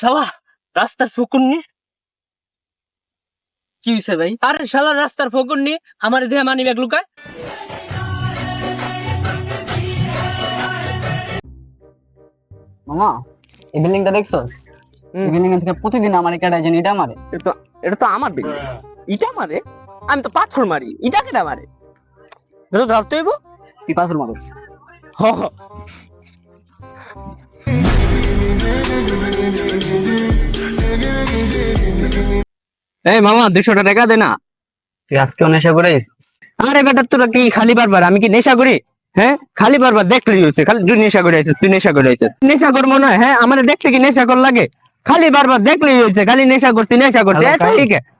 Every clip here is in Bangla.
শালা রাস্তার ফকুন্নি। কি হইছে ভাই? আরে শালা রাস্তার ফকুন্নি আমার দেহে মানি ব্যাগ লুকায়। মামা এই বিল্ডিংটা দেখছস? এই বিল্ডিং থেকে প্রতিদিন আমার কেটে জানি এটা মারে। এটা তো আমার বিল্ডিং। ইটা মারে? আমি তো পাথর মারি, ইটা কেডা মারে? এটা ধরতে হইব। তুই পাথর মারস? হ হ। এই মামা 200 টাকা দে না। তুই আজকেও নেশা করে আইছিস? আরে বেটা তোরা কি খালি বারবার আমি কি নেশা করি? হ্যাঁ খালি বারবার দেখলেই হচ্ছে খালি তুই নেশা করে আইছিস, তুই নেশা করে আইছিস। নেশা কর মনে হয়? হ্যাঁ আমার দেখতে কি নেশা কর লাগে? খালি বারবার দেখলেই হচ্ছে খালি নেশা করছি নেশা করছি। হ্যালো, ঠিক আছে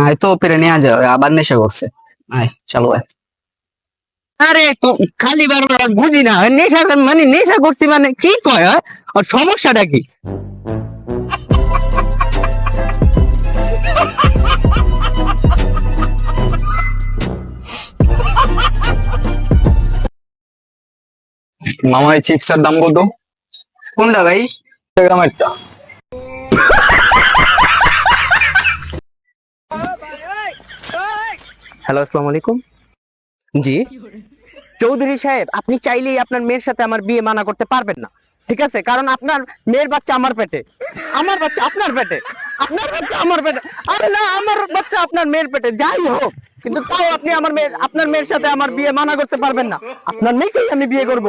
আয় তো পেরে নিয়ে যা, আবার নেশা করছে। আয় চলো আয়। আরে তো খালি বারবার বুঝি না নেশা মানে নেশা করছি মানে কি কয় হয়? আর সমস্যাটা কি? মামা এই চিপসটার দাম কত? কোনটা ভাই? আমারটা। হ্যালো আসসালামু আলাইকুম। জি চৌধুরী সাহেব, আপনি চাইলেই আপনার মেয়ের সাথে আমার বিয়ে মানা করতে পারবেন না, ঠিক আছে? কারণ আপনার মেয়ের বাচ্চা আমার পেটে, আমার বাচ্চা আপনার পেটে, আপনার বাচ্চা আমার পেটে। আরে না, আমার বাচ্চা আপনার মেয়ের পেটে, যাই হোক কিন্তু তাও আপনি আপনার মেয়ের সাথে আমার বিয়ে মানা করতে পারবেন না। আপনার মেয়েকেই আমি বিয়ে করব।